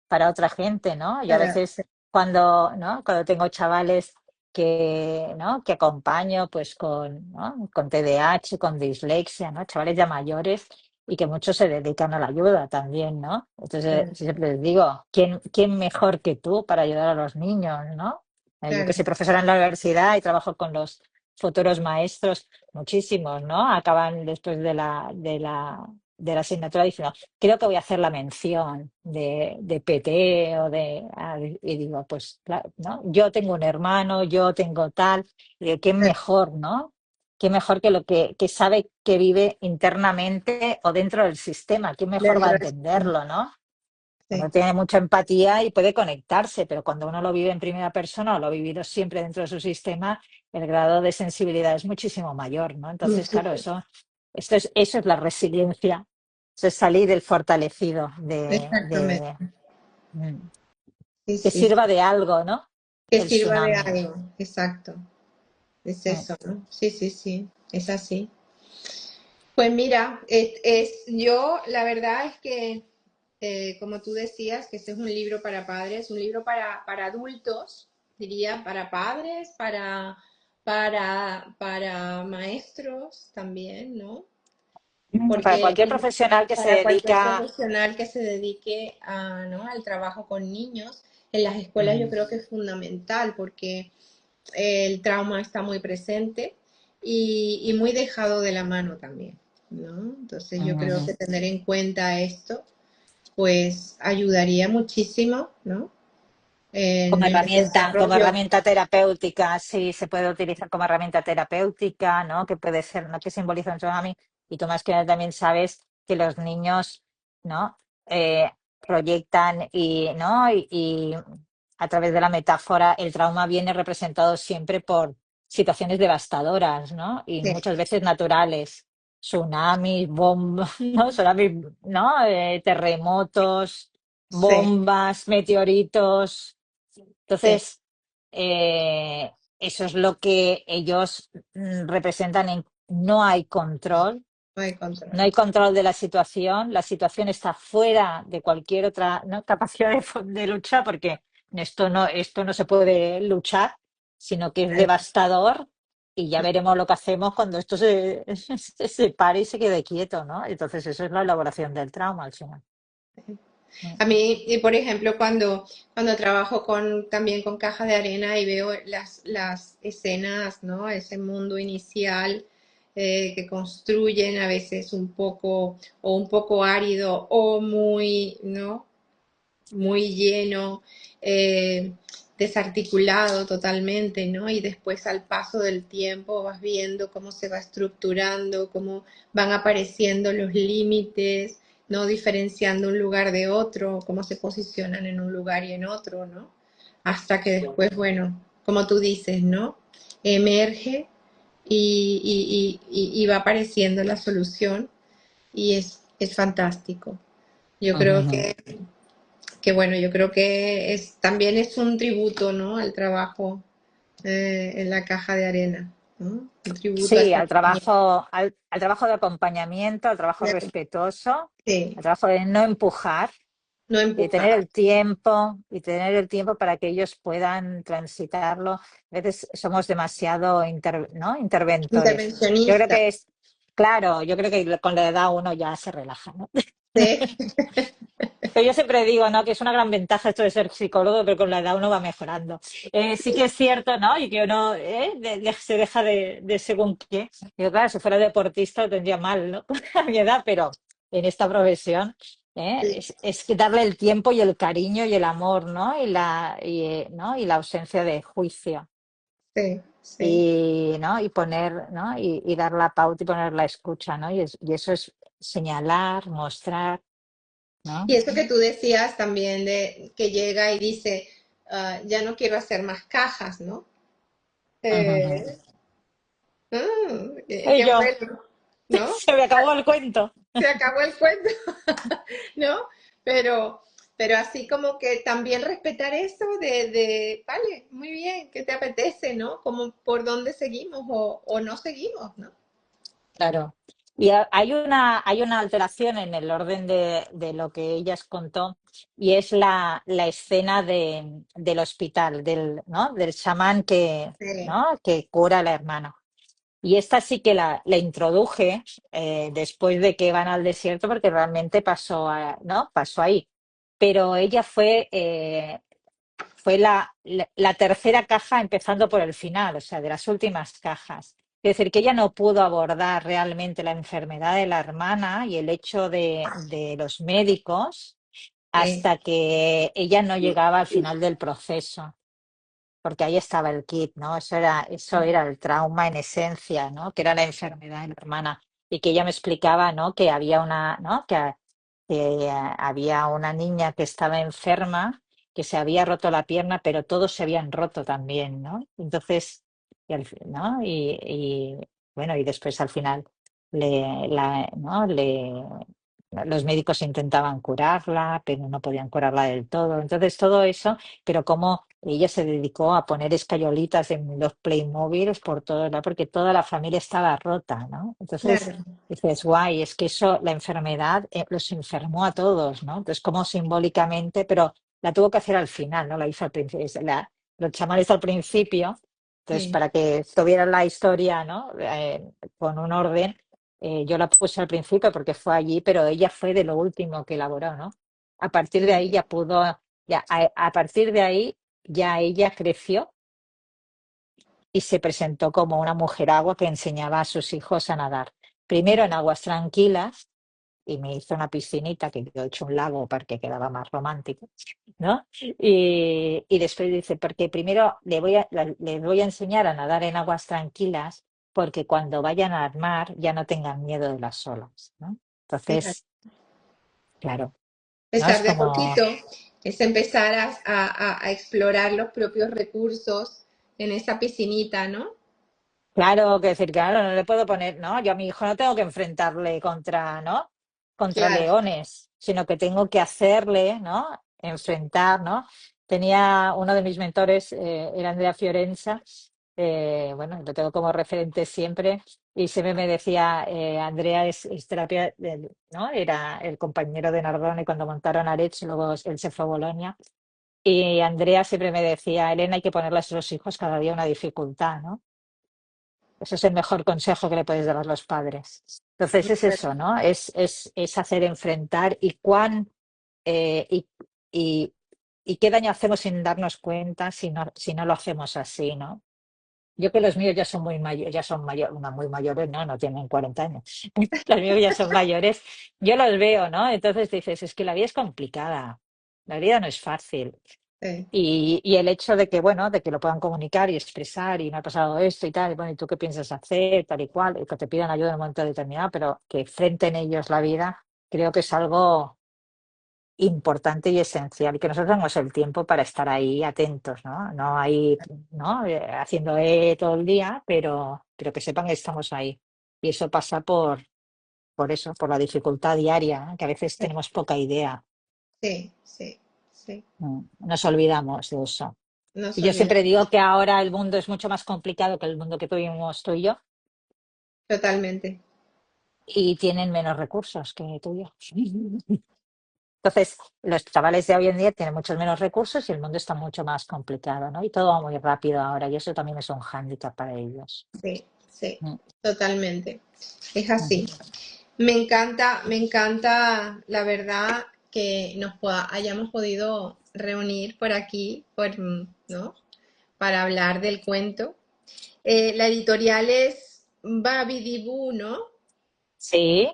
para otra gente, ¿no? Yo a Para, veces cuando, ¿no? Cuando tengo chavales que, ¿no? que acompaño pues ¿no? con TDAH, con dislexia, ¿no? Chavales ya mayores y que muchos se dedican a la ayuda también, ¿no? Entonces para, siempre les digo, ¿quién mejor que tú para ayudar a los niños, ¿no? Yo que claro, soy profesora en la universidad y trabajo con los futuros maestros, muchísimos, ¿no? Acaban después de la asignatura diciendo, creo que voy a hacer la mención de PT y digo, pues, claro, ¿no? Yo tengo un hermano, yo tengo tal, y digo, ¿qué mejor, ¿no? Qué mejor que lo que sabe que vive internamente o dentro del sistema, ¿quién mejor va a dentro de eso, entenderlo, ¿no? Uno sí, tiene mucha empatía y puede conectarse, pero cuando uno lo vive en primera persona o lo ha vivido siempre dentro de su sistema, el grado de sensibilidad es muchísimo mayor, ¿no? Entonces, claro, muchísimo, eso es la resiliencia, eso es salir del fortalecido, exactamente, mm, sí, que sí, sirva de algo, ¿no? que El sirva de tsunami. algo, exacto, es Mm. eso, ¿no? Sí, sí, sí, es así. Pues mira, yo la verdad es que, como tú decías, que este es un libro para padres, un libro para adultos, diría, para padres, para maestros también, ¿no? Para Porque cualquier profesional que se para cualquier dedica. profesional que se dedique a, ¿no? al trabajo con niños, en las escuelas yo mm, creo que es fundamental porque el trauma está muy presente y muy dejado de la mano también, ¿no? Entonces yo creo mm, que tener en cuenta esto, pues ayudaría muchísimo, ¿no? Como En el herramienta, como desarrollo, herramienta terapéutica, sí, se puede utilizar como herramienta terapéutica, ¿no? Que puede ser, ¿no? Que simboliza un tsunami. Y tú más que nada también sabes que los niños, ¿no? Proyectan y, ¿no? Y a través de la metáfora, el trauma viene representado siempre por situaciones devastadoras, ¿no? Y sí, muchas veces naturales. Tsunamis, bombas, ¿no? Tsunamis, ¿no? Terremotos, sí, bombas, meteoritos. sí, Entonces, eso es lo que ellos representan en no hay control, no hay no control. hay control de la situación está fuera de cualquier otra, ¿no? capacidad de lucha, porque esto no se puede luchar, sino que es devastador y ya veremos lo que hacemos cuando esto se pare y se quede quieto, ¿no? Entonces, eso es la elaboración del trauma al final. Mm. A mí, y por ejemplo, cuando trabajo también con caja de arena y veo las escenas, ¿no? Ese mundo inicial que construyen a veces un poco árido o muy, ¿no? Muy lleno, desarticulado totalmente, ¿no? Y después al paso del tiempo vas viendo cómo se va estructurando, cómo van apareciendo los límites, ¿no? Diferenciando un lugar de otro, cómo se posicionan en un lugar y en otro, ¿no? Hasta que después, bueno, como tú dices, ¿no? Emerge y va apareciendo la solución y es fantástico. Yo creo Ujú. que bueno, yo creo que también es un tributo, ¿no? Al trabajo en la caja de arena, ¿no? Un tributo a Sí, esta compañía. al trabajo de acompañamiento, al trabajo respetuoso, Sí, al trabajo de no empujar, no de tener empujar. el tiempo y tener el tiempo para que ellos puedan transitarlo. A veces somos demasiado ¿no? interventores. Yo creo Intervencionista. que es, claro, yo creo que con la edad uno ya se relaja, ¿no? Sí, Pero yo siempre digo, ¿no? Que es una gran ventaja esto de ser psicólogo, pero con la edad uno va mejorando. Sí que es cierto, ¿no? Y que uno se deja de según qué. Digo, claro, si fuera deportista lo tendría mal, ¿no? A mi edad, pero en esta profesión sí, es que darle el tiempo y el cariño y el amor, ¿no? ¿no? Y la ausencia de juicio. sí, sí. Y, ¿no? Y poner, ¿no? Y dar la pauta y poner la escucha, ¿no? Y eso es señalar, mostrar, ¿no? Y eso que tú decías también de que llega y dice, ya no quiero hacer más cajas, ¿no? Ujú. Eh, Y qué yo, bueno, ¿no? se me acabó el cuento. Se acabó el cuento. ¿No? Pero, pero así como que también respetar eso vale, muy bien, ¿qué te apetece, no? Como por dónde seguimos o no seguimos, ¿no? Claro. Y hay una alteración en el orden de lo que ellas contó, y es la escena del hospital, ¿no? Del chamán Sí, ¿no? que cura al hermano. Y esta sí que la introduje después de que van al desierto, porque realmente ¿no? Pasó ahí. Pero ella fue la tercera caja empezando por el final, o sea, de las últimas cajas. Es decir, que ella no pudo abordar realmente la enfermedad de la hermana y el hecho de los médicos sí, hasta que ella no llegaba al final del proceso, porque ahí estaba el kit, ¿no? Eso era el trauma en esencia, ¿no? Que era la enfermedad de la hermana. Y que ella me explicaba, ¿no? Que había ¿no? Que había una niña que estaba enferma, que se había roto la pierna, pero todos se habían roto también, ¿no? Entonces, ¿no? Bueno, y después al final ¿no? Los médicos intentaban curarla, pero no podían curarla del todo. Entonces, todo eso, pero como ella se dedicó a poner escayolitas en los Playmobiles por todo lado, porque toda la familia estaba rota, ¿no? Entonces, claro, dices, guay, es que eso, la enfermedad los enfermó a todos, ¿no? Entonces, como simbólicamente, pero la tuvo que hacer al final, ¿no? La hizo al principio, los chamanes al principio, entonces, sí, para que tuviera la historia, ¿no? Con un orden, yo la puse al principio porque fue allí, pero ella fue de lo último que elaboró, ¿no? A partir de ahí sí, ya pudo, a partir de ahí ya ella creció y se presentó como una mujer agua que enseñaba a sus hijos a nadar. Primero en aguas tranquilas, y me hizo una piscinita que yo he hecho un lago porque quedaba más romántico, ¿no? Y después dice, porque primero les voy a enseñar a nadar en aguas tranquilas porque cuando vayan al mar ya no tengan miedo de las olas, ¿no? fíjate. Entonces, claro, ¿no? Empezar Es de a como, poquito. Es empezar a explorar los propios recursos en esa piscinita, ¿no? Claro, que decir, claro, no le puedo poner, ¿no? Yo a mi hijo no tengo que enfrentarle contra, ¿no? Contra Claro, leones, sino que tengo que hacerle, ¿no? Enfrentar, ¿no? Tenía uno de mis mentores, era Andrea Fiorenza, bueno, lo tengo como referente siempre, y siempre me decía, Andrea es terapia, ¿no? Era el compañero de Nardone cuando montaron Arezzo, luego él se fue a Bolonia, y Andrea siempre me decía, Elena, hay que ponerles a los hijos cada día una dificultad, ¿no? Ese es el mejor consejo que le puedes dar a los padres. Entonces es eso, ¿no? Es hacer enfrentar y cuán y, y, y qué daño hacemos sin darnos cuenta si no lo hacemos así, ¿no? Yo que los míos ya son muy mayores, ya son mayores, no, muy mayores, no, no tienen 40 años. Los míos ya son mayores. Yo los veo, ¿no? Entonces dices, es que la vida es complicada. La vida no es fácil. sí, Y el hecho de que, bueno, de que lo puedan comunicar y expresar y me ha pasado esto y tal, y bueno, ¿y tú qué piensas hacer? Tal y cual, y que te pidan ayuda en un momento determinado, pero que enfrenten ellos la vida, creo que es algo importante y esencial y que nosotros tenemos el tiempo para estar ahí atentos, ¿no? No ahí, ¿no? Haciendo todo el día, pero que sepan que estamos ahí. Y eso pasa por eso, por la dificultad diaria, ¿no? Que a veces sí, tenemos poca idea. sí, sí, sí. Nos olvidamos de eso. Nos Y yo siempre olvidamos digo que ahora el mundo es mucho más complicado que el mundo que tuvimos tú y yo, totalmente. y tienen menos recursos que tú y yo. Entonces, los chavales de hoy en día tienen muchos menos recursos y el mundo está mucho más complicado, ¿no? Y todo va muy rápido ahora y eso también es un hándicap para ellos. Sí, sí, Mm, totalmente. Es así. ujú. Me encanta, la verdad, que hayamos podido reunir por aquí, ¿no? Para hablar del cuento. La editorial es Babidi ¿no? Sí,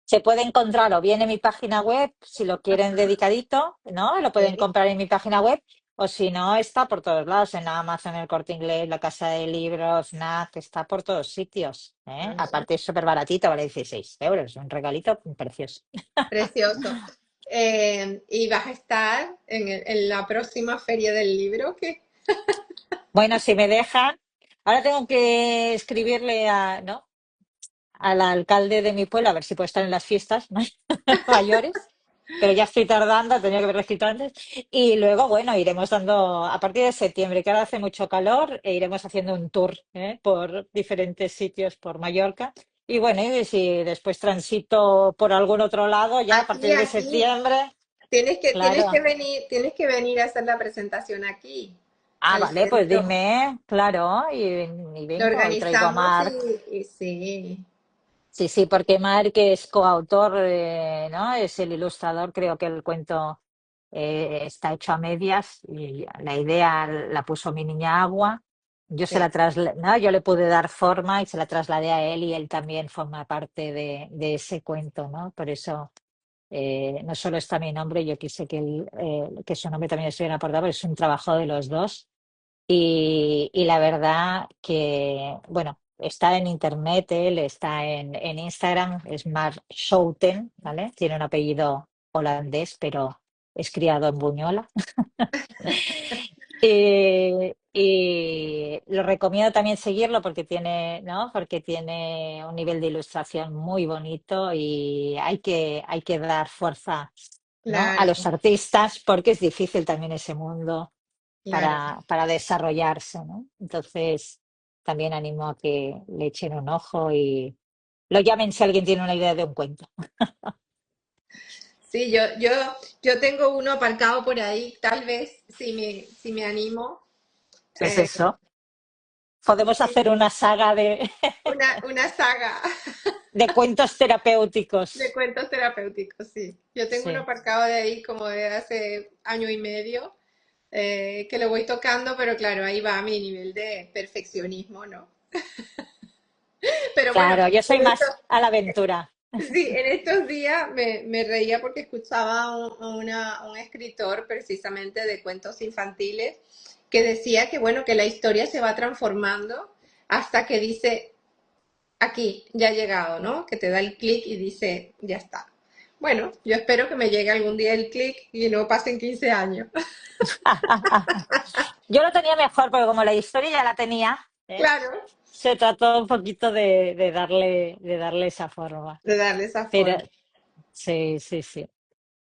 se puede encontrar o bien en mi página web, si lo quieren dedicadito, ¿no? Lo pueden Ok, comprar en mi página web, o si no, está por todos lados, en Amazon, el Corte Inglés, la Casa de Libros, FNAC, está por todos sitios, ¿eh? ah, Aparte es súper baratito, vale 16 euros, un regalito precioso. precioso. Y vas a estar en la próxima feria del libro, que Bueno, si me dejan, ahora tengo que escribirle a, ¿no? Al alcalde de mi pueblo a ver si puede estar en las fiestas, ¿no? mayores, pero ya estoy tardando, tenía que haberlo escrito antes. Y luego, bueno, iremos dando, a partir de septiembre, que ahora hace mucho calor, e iremos haciendo un tour, por diferentes sitios por Mallorca. Y bueno, y si después transito por algún otro lado, ya a aquí, partir de aquí, septiembre, tienes que claro. venir, tienes que venir a hacer la presentación aquí, Ah, al vale, pues centro. dime, claro, y Lo vengo y traigo a organizamos Marc. y sí, Sí, sí, porque Mark es coautor, ¿no? Es el ilustrador, creo que el cuento está hecho a medias y la idea la puso mi niña Agua. Yo se la sí, trasladé, ¿no? Yo le pude dar forma y se la trasladé a él y él también forma parte de ese cuento, ¿no? Por eso no solo está mi nombre, yo quise que su nombre también estuviera aportado, porque es un trabajo de los dos. Y la verdad que, bueno, está en internet, él está en Instagram, es Mark Schouten, ¿vale? Tiene un apellido holandés, pero es criado en Buñola. Y lo recomiendo también seguirlo porque tiene, ¿no? Porque tiene un nivel de ilustración muy bonito y hay que dar fuerza, ¿no? A claro, los artistas porque es difícil también ese mundo claro. para desarrollarse, ¿no? Entonces, también animo a que le echen un ojo y lo llamen si alguien tiene una idea de un cuento. Sí, yo tengo uno aparcado por ahí, tal vez si me animo. Es eh, eso. Podemos hacer una saga una saga de cuentos de terapéuticos. cuentos terapéuticos, sí. Yo tengo uno Sí. aparcado de ahí como de hace año y medio, que lo voy tocando, pero claro, ahí va mi nivel de perfeccionismo, ¿no? Pero bueno, Claro, yo soy en más estos, a la aventura. sí, en estos días me reía porque escuchaba a un escritor precisamente de cuentos infantiles que decía que bueno, que la historia se va transformando hasta que dice, aquí, ya ha llegado, ¿no? Que te da el clic y dice, ya está. Bueno, yo espero que me llegue algún día el clic y no pasen 15 años. Yo lo tenía mejor, porque como la historia ya la tenía, Claro, se trató un poquito de darle esa forma. de darle esa Pero forma. sí, sí, sí.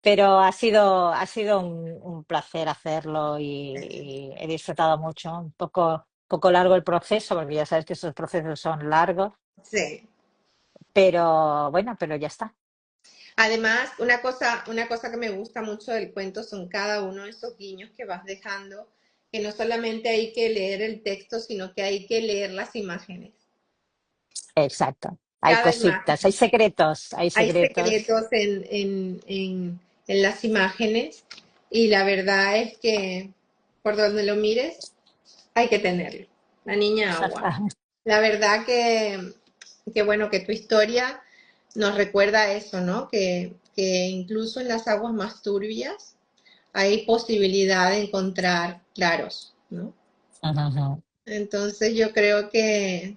Pero ha sido un placer hacerlo y he disfrutado mucho. Un poco largo el proceso, porque ya sabes que esos procesos son largos, Sí. pero bueno, pero ya está. Además, una cosa que me gusta mucho del cuento son cada uno de esos guiños que vas dejando, que no solamente hay que leer el texto, sino que hay que leer las imágenes. Exacto. Hay Cada cositas, hay imagen. secretos, hay Hay secretos. secretos en las imágenes y la verdad es que por donde lo mires hay que tenerlo. La niña agua. La verdad que bueno, que tu historia nos recuerda eso, ¿no? Que incluso en las aguas más turbias hay posibilidad de encontrar claros, ¿no? Ujú. Entonces yo creo que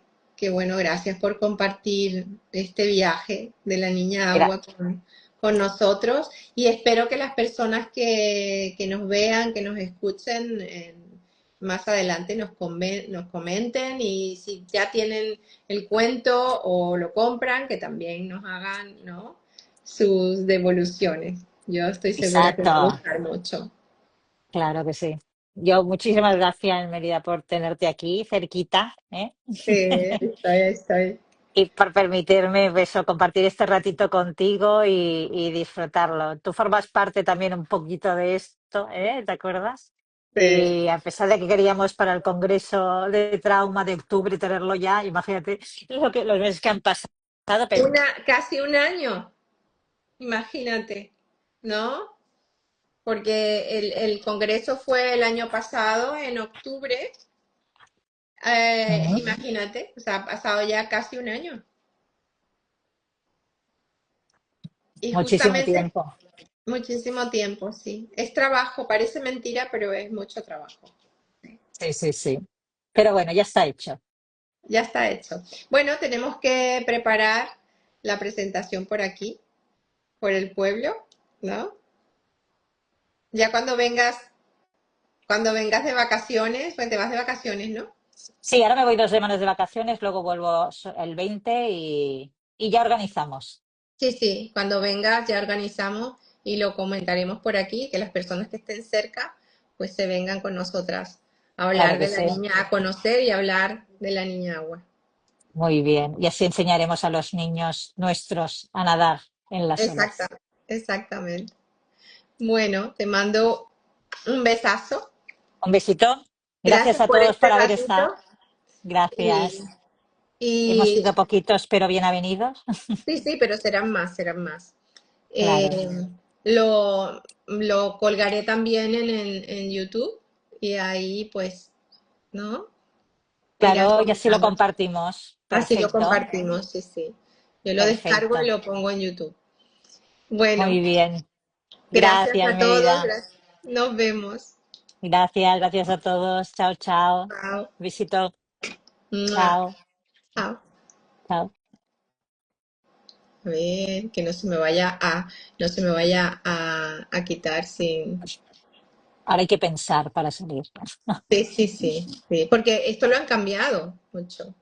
bueno, gracias por compartir este viaje de la niña Gra- agua con nosotros y espero que las personas que nos vean, que nos escuchen, más adelante nos comenten y si ya tienen el cuento o lo compran, que también nos hagan, ¿no? Sus devoluciones. Yo estoy segura que va a Exacto, gustar mucho. claro que sí. Yo muchísimas gracias, Mérida, por tenerte aquí cerquita, ¿eh? Estoy. Y por permitirme eso, compartir este ratito contigo y disfrutarlo. Tú formas parte también un poquito de esto, ¿eh? ¿Te acuerdas? Sí. Y a pesar de que queríamos para el Congreso de Trauma de octubre tenerlo ya, imagínate los meses que han pasado, pero Casi un año, imagínate, ¿no? Porque el congreso fue el año pasado, en octubre, ujú, imagínate, o sea, ha pasado ya casi un año. Y muchísimo justamente tiempo. muchísimo tiempo, sí. Es trabajo, parece mentira, pero es mucho trabajo. Sí, sí, sí. Pero bueno, ya está hecho. Ya está hecho. Bueno, tenemos que preparar la presentación por aquí, por el pueblo, ¿no? Ya cuando vengas de vacaciones, pues te vas de vacaciones, ¿no? Sí, ahora me voy 2 semanas de vacaciones, luego vuelvo el 20 y ya organizamos. Sí, sí, cuando vengas ya organizamos y lo comentaremos por aquí, que las personas que estén cerca pues se vengan con nosotras a Claro hablar que de la sí. niña, a conocer y hablar de la niña agua. Muy bien. Y así enseñaremos a los niños nuestros a nadar en las Exacta, olas. exactamente. Bueno, te mando un besazo. Un besito. Gracias Gracias a por todos este por haber ratito estado. y, Gracias. Hemos y sido poquitos, pero bien avenidos. sí, sí, pero serán más, serán más. Claro. Eh, lo colgaré también en YouTube y ahí pues, ¿no? Irán Claro, y así lo comentando. compartimos. Así lo Perfecto. compartimos, sí, sí. Yo lo descargo y Perfecto. lo pongo en YouTube. Bueno, Muy bien. gracias Gracias, a todos. Mérida. Nos vemos. Gracias, gracias a todos. Chao, chao. Chao. Besito. Mua. Chao, Chao. chao. A ver, que no se me vaya a quitar sin. Ahora hay que pensar para salir. Sí, sí, sí, sí. Porque esto lo han cambiado mucho.